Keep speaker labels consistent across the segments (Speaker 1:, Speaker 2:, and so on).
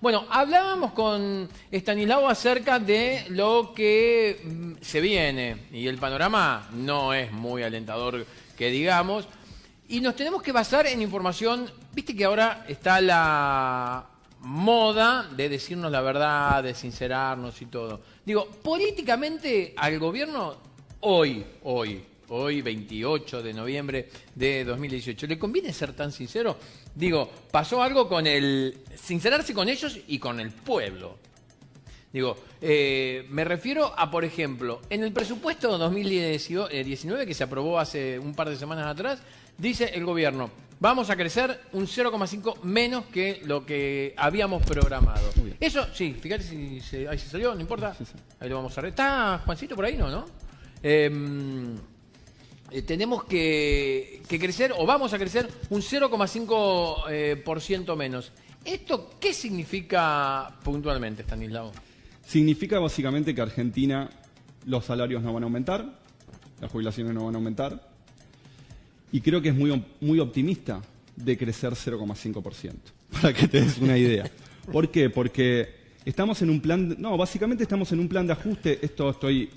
Speaker 1: Bueno, hablábamos con Estanislao acerca de lo que se viene y el panorama no es muy alentador que digamos y nos tenemos que basar en información, viste que ahora está la moda de decirnos la verdad, de sincerarnos y todo. Digo, políticamente al gobierno hoy 28 de noviembre de 2018, ¿le conviene ser tan sincero? Digo, pasó algo con sincerarse con ellos y con el pueblo. Digo, me refiero a, por ejemplo, en el presupuesto 2019 que se aprobó hace un par de semanas atrás, dice el gobierno, vamos a crecer un 0,5 menos que lo que habíamos programado. Eso, sí, fíjate si ahí se salió, no importa. Sí. Ahí lo vamos a ver. ¿Está Juancito por ahí? No. Tenemos que crecer, o vamos a crecer, un 0,5% menos. ¿Esto qué significa puntualmente, Estanislao?
Speaker 2: Significa básicamente que Argentina, los salarios no van a aumentar, las jubilaciones no van a aumentar, y creo que es muy optimista de crecer 0,5%, para que te des una idea. ¿Por qué? Porque estamos en un plan, básicamente estamos en un plan de ajuste. Esto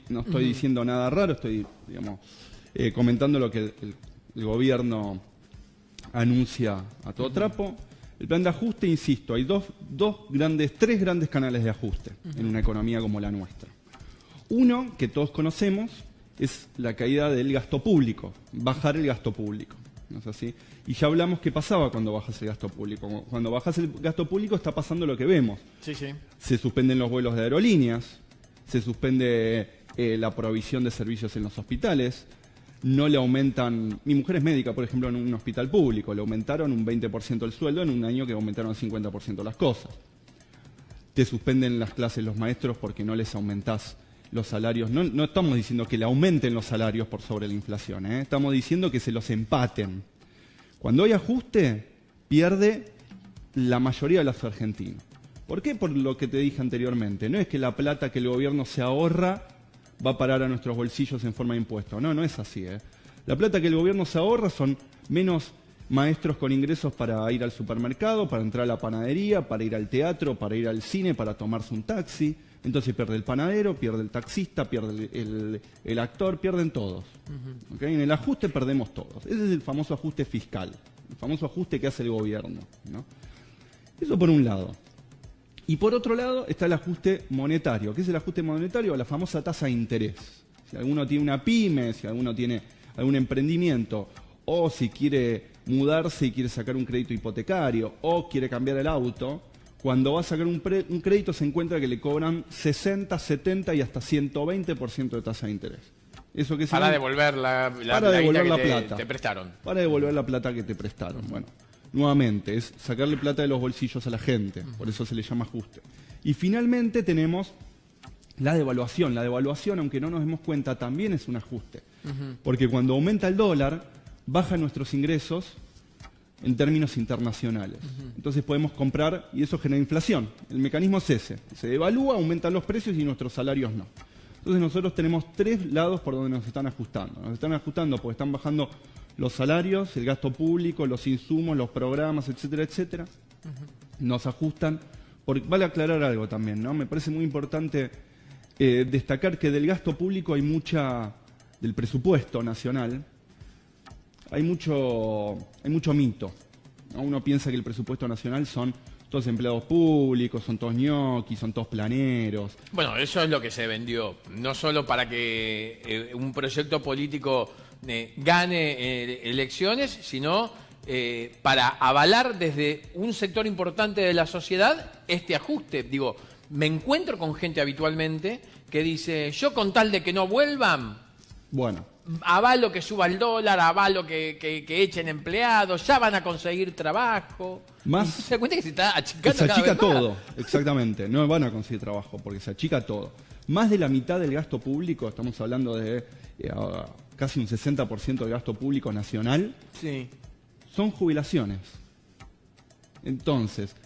Speaker 2: no estoy diciendo nada raro, estoy, comentando lo que el gobierno anuncia a todo trapo. El plan de ajuste, insisto, hay tres grandes canales de ajuste en una economía como la nuestra. Uno, que todos conocemos, es la caída del gasto público, bajar el gasto público, ¿no es así? Y ya hablamos qué pasaba cuando bajas el gasto público. Cuando bajas el gasto público está pasando lo que vemos.
Speaker 1: Sí.
Speaker 2: Se suspenden los vuelos de aerolíneas, se suspende la provisión de servicios en los hospitales, no le aumentan... Mi mujer es médica, por ejemplo, en un hospital público, le aumentaron un 20% el sueldo en un año que aumentaron 50% las cosas. Te suspenden las clases los maestros porque no les aumentás los salarios. No estamos diciendo que le aumenten los salarios por sobre la inflación, estamos diciendo que se los empaten. Cuando hay ajuste, pierde la mayoría de los argentinos. ¿Por qué? Por lo que te dije anteriormente. No es que la plata que el gobierno se ahorra va a parar a nuestros bolsillos en forma de impuestos. No es así. La plata que el gobierno se ahorra son menos maestros con ingresos para ir al supermercado, para entrar a la panadería, para ir al teatro, para ir al cine, para tomarse un taxi. Entonces pierde el panadero, pierde el taxista, pierde el actor, pierden todos. ¿Okay? En el ajuste perdemos todos. Ese es el famoso ajuste fiscal, el famoso ajuste que hace el gobierno, ¿no? Eso por un lado. Y por otro lado está el ajuste monetario. ¿Qué es el ajuste monetario? La famosa tasa de interés. Si alguno tiene una pyme, si alguno tiene algún emprendimiento, o si quiere mudarse y quiere sacar un crédito hipotecario, o quiere cambiar el auto, cuando va a sacar un crédito se encuentra que le cobran 60, 70 y hasta 120% de tasa de interés. ¿Eso qué
Speaker 1: para devolver la plata. Te prestaron.
Speaker 2: Para devolver la plata que te prestaron. Bueno, nuevamente, es sacarle plata de los bolsillos a la gente, por eso se le llama ajuste. Y finalmente tenemos la devaluación. La devaluación, aunque no nos demos cuenta, también es un ajuste. Porque cuando aumenta el dólar, bajan nuestros ingresos en términos internacionales. Entonces podemos comprar y eso genera inflación. El mecanismo es ese. Se devalúa, aumentan los precios y nuestros salarios no. Entonces nosotros tenemos tres lados por donde nos están ajustando. Nos están ajustando porque están bajando los salarios, el gasto público, los insumos, los programas, etcétera, etcétera. Nos ajustan. Porque vale aclarar algo también, ¿no? Me parece muy importante destacar que del gasto público hay del presupuesto nacional, hay mucho mito, ¿no? Uno piensa que el presupuesto nacional son todos empleados públicos, son todos ñoquis, son todos planeros.
Speaker 1: Bueno, eso es lo que se vendió, no solo para que un proyecto político gane elecciones, sino para avalar desde un sector importante de la sociedad este ajuste. Digo, me encuentro con gente habitualmente que dice, yo con tal de que no vuelvan,
Speaker 2: bueno,
Speaker 1: avalo que suba el dólar, avalo que echen empleados, ya van a conseguir trabajo.
Speaker 2: Más
Speaker 1: se da cuenta que se está achicando
Speaker 2: se achica
Speaker 1: cada vez
Speaker 2: todo,
Speaker 1: más.
Speaker 2: Exactamente, no van a conseguir trabajo porque se achica todo. Más de la mitad del gasto público, estamos hablando de casi un 60% del gasto público nacional,
Speaker 1: sí,
Speaker 2: son jubilaciones. Entonces,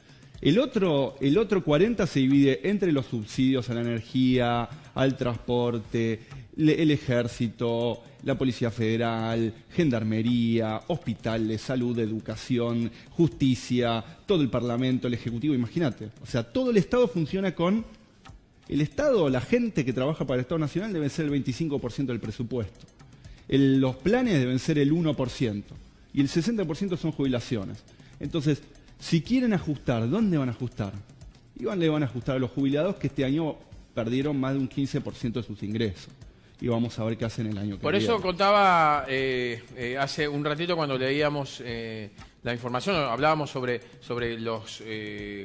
Speaker 2: El otro 40 se divide entre los subsidios a la energía, al transporte, el ejército, la Policía Federal, Gendarmería, hospitales, salud, educación, justicia, todo el Parlamento, el Ejecutivo, imagínate. O sea, todo el Estado funciona con... El Estado, la gente que trabaja para el Estado Nacional debe ser el 25% del presupuesto. Los planes deben ser el 1%. Y el 60% son jubilaciones. Entonces, si quieren ajustar, ¿dónde van a ajustar? Le van a ajustar a los jubilados que este año perdieron más de un 15% de sus ingresos. Y vamos a ver qué hacen el año que viene.
Speaker 1: Por eso contaba hace un ratito cuando leíamos la información, hablábamos sobre los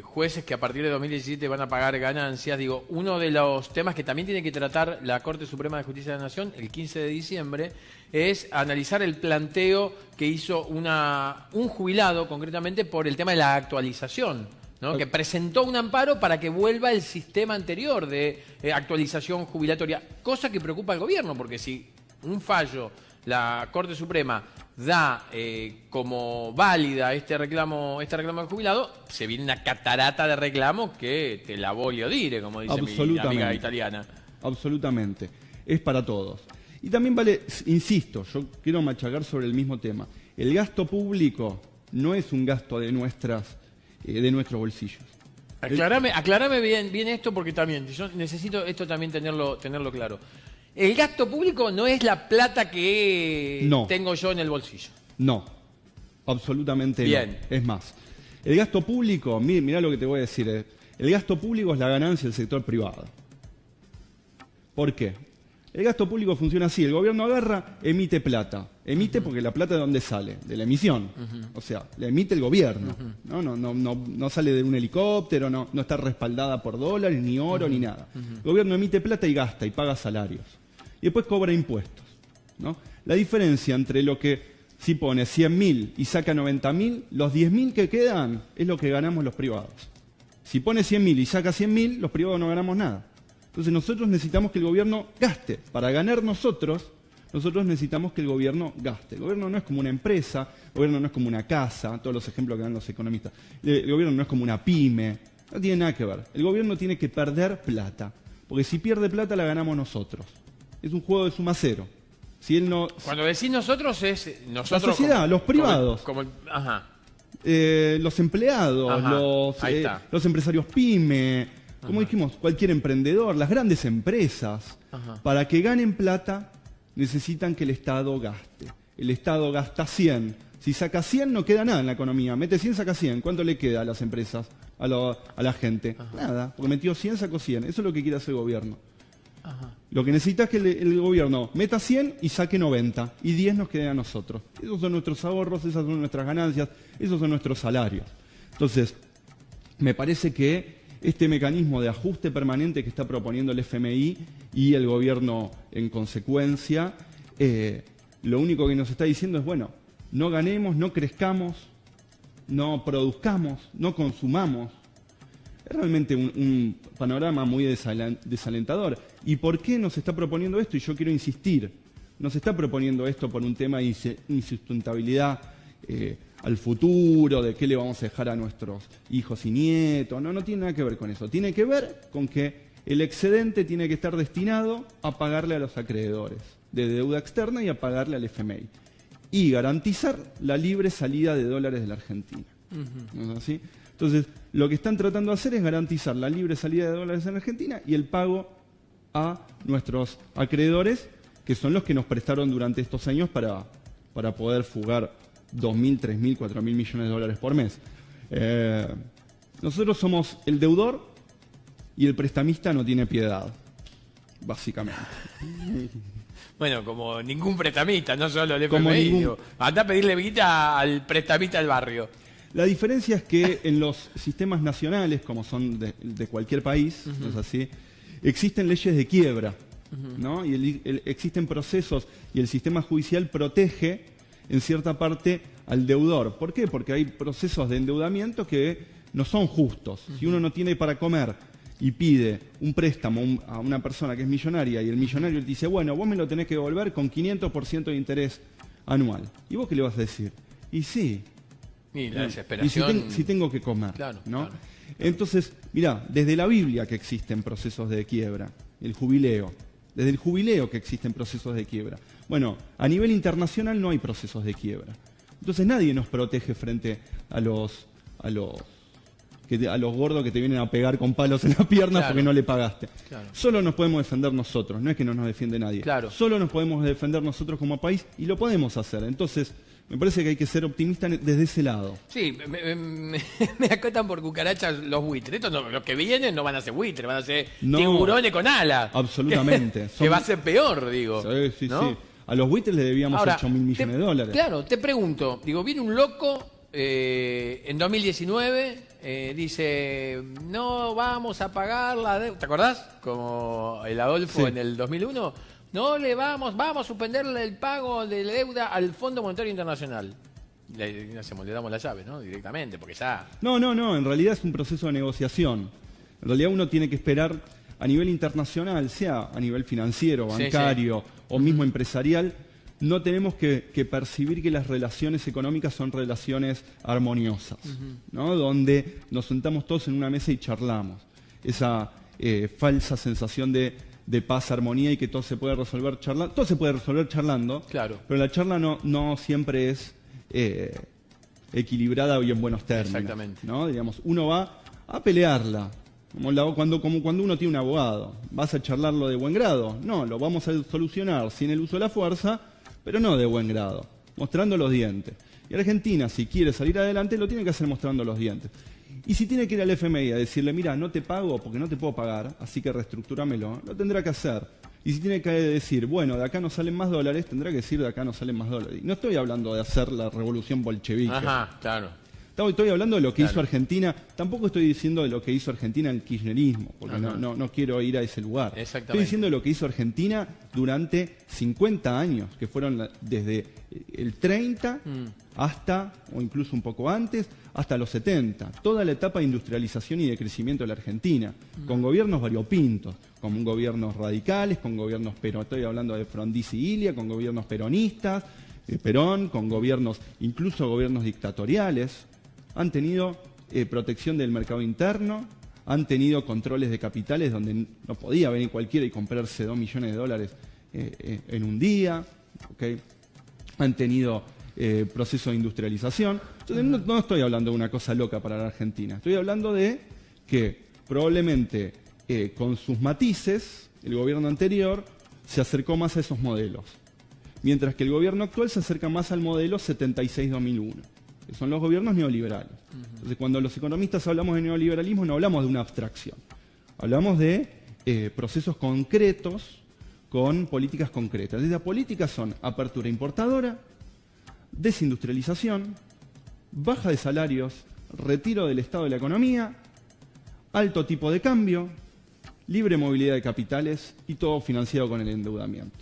Speaker 1: jueces que a partir de 2017 van a pagar ganancias. Digo, uno de los temas que también tiene que tratar la Corte Suprema de Justicia de la Nación el 15 de diciembre es analizar el planteo que hizo un jubilado, concretamente por el tema de la actualización, ¿no? Que presentó un amparo para que vuelva el sistema anterior de actualización jubilatoria, cosa que preocupa al gobierno, porque si un fallo, la Corte Suprema da como válida este reclamo del jubilado, se viene una catarata de reclamos que te la voglio dire, como dice mi amiga italiana.
Speaker 2: Absolutamente, es para todos. Y también vale, insisto, yo quiero machacar sobre el mismo tema. El gasto público no es un gasto de nuestros bolsillos.
Speaker 1: Aclarame bien esto, porque también yo necesito esto también tenerlo claro. El gasto público no es la plata que tengo yo en el bolsillo.
Speaker 2: No, absolutamente
Speaker 1: bien.
Speaker 2: No. Es más, el gasto público, mirá lo que te voy a decir, el gasto público es la ganancia del sector privado. ¿Por qué? El gasto público funciona así, el gobierno agarra, emite plata. Emite porque la plata ¿de dónde sale? De la emisión. O sea, la emite el gobierno. No sale de un helicóptero, no está respaldada por dólares, ni oro, ni nada. El gobierno emite plata y gasta y paga salarios. Y después cobra impuestos, ¿no? La diferencia entre lo que si pone 100.000 y saca 90.000, los 10.000 que quedan es lo que ganamos los privados. Si pone 100.000 y saca 100.000, los privados no ganamos nada. Entonces nosotros necesitamos que el gobierno gaste. Para ganar nosotros necesitamos que el gobierno gaste. El gobierno no es como una empresa, el gobierno no es como una casa, todos los ejemplos que dan los economistas. El gobierno no es como una pyme, no tiene nada que ver. El gobierno tiene que perder plata, porque si pierde plata la ganamos nosotros. Es un juego de suma cero. Si él no...
Speaker 1: Cuando decís nosotros es nosotros...
Speaker 2: La sociedad, los privados.
Speaker 1: Ajá.
Speaker 2: Los empleados, los empresarios pyme... Como dijimos, cualquier emprendedor, las grandes empresas, para que ganen plata, necesitan que el Estado gaste. El Estado gasta 100. Si saca 100, no queda nada en la economía. Mete 100, saca 100. ¿Cuánto le queda a las empresas, a la gente? Nada, porque metió 100, sacó 100. Eso es lo que quiere hacer el gobierno. Lo que necesita es que el gobierno meta 100 y saque 90. Y 10 nos queden a nosotros. Esos son nuestros ahorros, esas son nuestras ganancias, esos son nuestros salarios. Entonces, me parece que este mecanismo de ajuste permanente que está proponiendo el FMI y el gobierno en consecuencia, lo único que nos está diciendo es, bueno, no ganemos, no crezcamos, no produzcamos, no consumamos. Es realmente un panorama muy desalentador. ¿Y por qué nos está proponiendo esto? Y yo quiero insistir, nos está proponiendo esto por un tema de insustentabilidad al futuro, de qué le vamos a dejar a nuestros hijos y nietos. No tiene nada que ver con eso. Tiene que ver con que el excedente tiene que estar destinado a pagarle a los acreedores de deuda externa y a pagarle al FMI. Y garantizar la libre salida de dólares de la Argentina. ¿No es así? Entonces, lo que están tratando de hacer es garantizar la libre salida de dólares en la Argentina y el pago a nuestros acreedores, que son los que nos prestaron durante estos años para poder fugar 2.000, 3.000, 4.000 millones de dólares por mes. Nosotros somos el deudor y el prestamista no tiene piedad, básicamente.
Speaker 1: Bueno, como ningún prestamista, no solo el FMI. Anda a pedirle guita al prestamista del barrio.
Speaker 2: La diferencia es que en los sistemas nacionales, como son de cualquier país, ¿no es así?, existen leyes de quiebra, ¿no? Y existen procesos y el sistema judicial protege en cierta parte al deudor. ¿Por qué? Porque hay procesos de endeudamiento que no son justos. Si uno no tiene para comer y pide un préstamo a una persona que es millonaria y el millonario le dice, bueno, vos me lo tenés que devolver con 500% de interés anual. ¿Y vos qué le vas a decir? Y sí.
Speaker 1: Y la desesperación...
Speaker 2: Y si tengo que comer,
Speaker 1: claro,
Speaker 2: ¿no?
Speaker 1: Claro.
Speaker 2: Entonces, mirá, desde la Biblia que existen procesos de quiebra, el jubileo, desde el jubileo que existen procesos de quiebra. Bueno, a nivel internacional no hay procesos de quiebra. Entonces nadie nos protege frente a los gordos que te vienen a pegar con palos en las piernas porque no le pagaste. Claro. Solo nos podemos defender nosotros, no es que no nos defiende nadie. Claro. Solo nos podemos defender nosotros como país y lo podemos hacer. Entonces, me parece que hay que ser optimista desde ese lado.
Speaker 1: Sí, me acotan por cucarachas los buitres. Estos los que vienen no van a ser buitres, van a ser tiburones con alas.
Speaker 2: Absolutamente.
Speaker 1: Que va a ser peor, digo.
Speaker 2: Sí, sí,
Speaker 1: ¿no?
Speaker 2: sí. A los buitres le debíamos
Speaker 1: Ahora,
Speaker 2: 8.000 millones de dólares.
Speaker 1: Claro, te pregunto, digo, viene un loco en 2019, dice, no vamos a pagar la deuda. ¿Te acordás? Como el Adolfo en el 2001. No le vamos a suspenderle el pago de la deuda al Fondo Monetario Internacional. Le damos la llave, ¿no? Directamente, porque ya...
Speaker 2: No, en realidad es un proceso de negociación. En realidad uno tiene que esperar a nivel internacional, sea a nivel financiero, bancario o mismo empresarial, no tenemos que percibir que las relaciones económicas son relaciones armoniosas, ¿no? Donde nos sentamos todos en una mesa y charlamos. Esa falsa sensación de paz, armonía y que todo se puede resolver charlando. Todo se puede resolver charlando, claro, pero la charla no siempre es equilibrada y en buenos términos.
Speaker 1: Exactamente.
Speaker 2: ¿No? Digamos, uno va a pelearla. Como cuando uno tiene un abogado. ¿Vas a charlarlo de buen grado? No, lo vamos a solucionar sin el uso de la fuerza, pero no de buen grado, mostrando los dientes. Y Argentina, si quiere salir adelante, lo tiene que hacer mostrando los dientes. Y si tiene que ir al FMI a decirle, mira, no te pago porque no te puedo pagar, así que reestructúramelo, lo tendrá que hacer. Y si tiene que decir, bueno, de acá no salen más dólares, tendrá que decir, de acá no salen más dólares. Y no estoy hablando de hacer la revolución bolchevique.
Speaker 1: Ajá, claro.
Speaker 2: Estoy hablando de lo que hizo Argentina, tampoco estoy diciendo de lo que hizo Argentina en el kirchnerismo, porque no quiero ir a ese lugar. Estoy diciendo de lo que hizo Argentina durante 50 años, que fueron desde el 30 hasta, o incluso un poco antes, hasta los 70. Toda la etapa de industrialización y de crecimiento de la Argentina, con gobiernos variopintos, con gobiernos radicales, con gobiernos, pero estoy hablando de Frondizi y Ilia, con gobiernos peronistas, Perón, con gobiernos, incluso gobiernos dictatoriales. Han tenido protección del mercado interno, han tenido controles de capitales donde no podía venir cualquiera y comprarse 2 millones de dólares en un día, ¿okay? Han tenido proceso de industrialización. Entonces no estoy hablando de una cosa loca para la Argentina, estoy hablando de que probablemente con sus matices el gobierno anterior se acercó más a esos modelos, mientras que el gobierno actual se acerca más al modelo 76-2001. Que son los gobiernos neoliberales. Entonces, cuando los economistas hablamos de neoliberalismo, no hablamos de una abstracción. Hablamos de procesos concretos con políticas concretas. Esas políticas son apertura importadora, desindustrialización, baja de salarios, retiro del Estado de la economía, alto tipo de cambio, libre movilidad de capitales y todo financiado con el endeudamiento.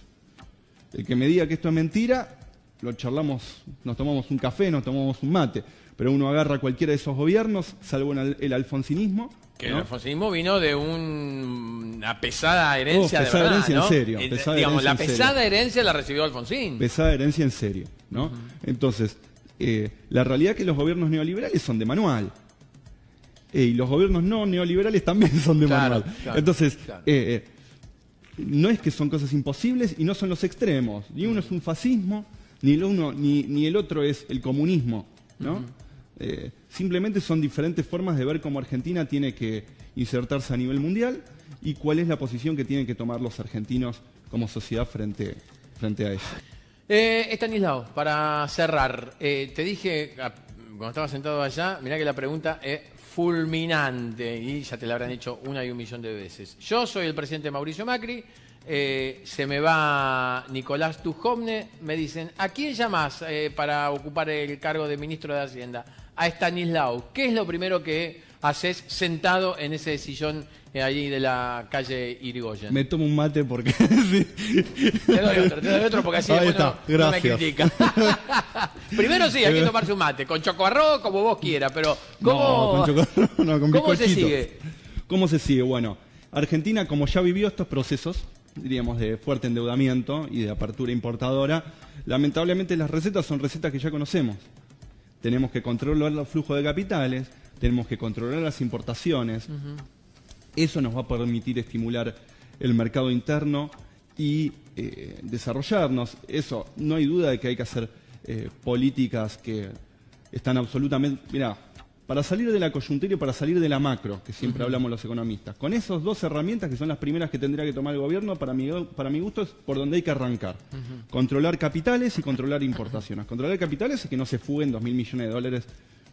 Speaker 2: El que me diga que esto es mentira, lo charlamos, nos tomamos un café, nos tomamos un mate, pero uno agarra cualquiera de esos gobiernos, salvo el alfonsinismo.
Speaker 1: Que el alfonsinismo vino de una pesada herencia,
Speaker 2: pesada
Speaker 1: de verdad,
Speaker 2: herencia,
Speaker 1: ¿no?
Speaker 2: en serio.
Speaker 1: Digamos, la pesada herencia la recibió Alfonsín.
Speaker 2: Pesada herencia en serio, ¿no? Entonces, la realidad es que los gobiernos neoliberales son de manual. Y los gobiernos no neoliberales también son de manual. Entonces, no es que son cosas imposibles y no son los extremos. Ni uno es un fascismo, ni el otro es el comunismo, ¿no? Simplemente son diferentes formas de ver cómo Argentina tiene que insertarse a nivel mundial y cuál es la posición que tienen que tomar los argentinos como sociedad frente a eso.
Speaker 1: Estanislao, para cerrar, te dije, cuando estaba sentado allá, mirá que la pregunta es fulminante y ya te la habrán hecho 1.000.000 de veces. Yo soy el presidente Mauricio Macri. Se me va Nicolás Dujovne, me dicen, ¿a quién llamás para ocupar el cargo de ministro de Hacienda? A Estanislao. ¿Qué es lo primero que haces sentado en ese sillón allí de la calle Irigoyen?
Speaker 2: Me tomo un mate porque...
Speaker 1: Te doy otro porque así no me critica. Primero sí, hay que tomarse un mate, con chocoarroz, como vos quieras, pero ¿cómo,
Speaker 2: con
Speaker 1: ¿cómo se sigue?
Speaker 2: ¿Cómo se sigue? Bueno, Argentina, como ya vivió estos procesos, diríamos, de fuerte endeudamiento y de apertura importadora, lamentablemente las recetas son recetas que ya conocemos. Tenemos que controlar los flujos de capitales, tenemos que controlar las importaciones. Eso nos va a permitir estimular el mercado interno y desarrollarnos. Eso, no hay duda de que hay que hacer políticas que están absolutamente... Mirá, para salir de la coyuntura y para salir de la macro, que siempre hablamos los economistas, con esas dos herramientas, que son las primeras que tendría que tomar el gobierno, para mi gusto es por donde hay que arrancar. Controlar capitales y controlar importaciones. Controlar capitales es que no se fuguen 2.000 millones de dólares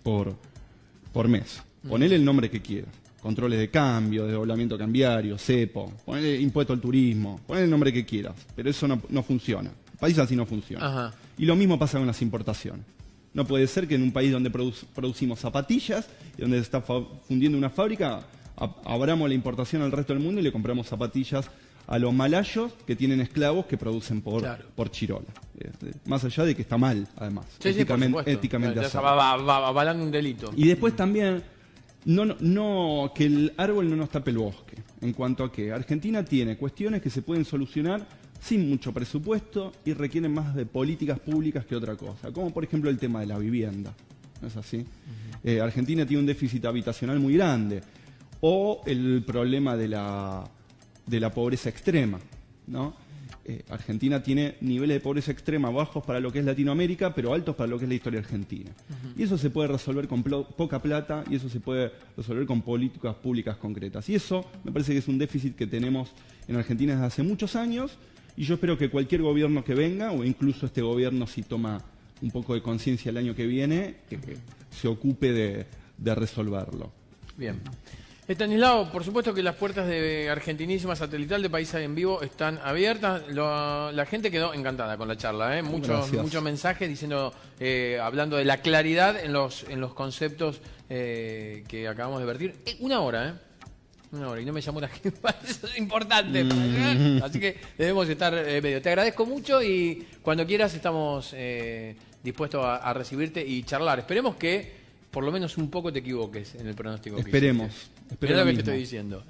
Speaker 2: por mes. Ponele el nombre que quieras. Controles de cambio, desdoblamiento cambiario, cepo, ponele impuesto al turismo, ponele el nombre que quieras, pero eso no funciona. El país así no funciona. Y lo mismo pasa con las importaciones. No puede ser que en un país donde producimos zapatillas y donde se está fundiendo una fábrica, abramos la importación al resto del mundo y le compramos zapatillas a los malayos que tienen esclavos que producen por chirola. Más allá de que está mal, además, éticamente
Speaker 1: ya va avalando un delito.
Speaker 2: Y después también, que el árbol no nos tape el bosque, en cuanto a que Argentina tiene cuestiones que se pueden solucionar sin mucho presupuesto y requieren más de políticas públicas que otra cosa, como por ejemplo el tema de la vivienda. ¿No es así? Argentina tiene un déficit habitacional muy grande, o el problema de la pobreza extrema, ¿no? Argentina tiene niveles de pobreza extrema bajos para lo que es Latinoamérica, pero altos para lo que es la historia argentina. Y eso se puede resolver con poca plata, y eso se puede resolver con políticas públicas concretas. Y eso me parece que es un déficit que tenemos en Argentina desde hace muchos años, y yo espero que cualquier gobierno que venga, o incluso este gobierno si toma un poco de conciencia el año que viene, se ocupe de resolverlo.
Speaker 1: Bien. Estanislao, por supuesto que las puertas de Argentinísima Satelital de País en Vivo están abiertas. La gente quedó encantada con la charla, muchos mensajes diciendo, hablando de la claridad en los conceptos que acabamos de vertir. Una hora, y no me llamó la gente. Eso es importante. Así que debemos estar medio. Te agradezco mucho y cuando quieras estamos dispuestos a recibirte y charlar. Esperemos que por lo menos un poco te equivoques en el pronóstico.
Speaker 2: Esperemos.
Speaker 1: Mirá lo que te estoy diciendo.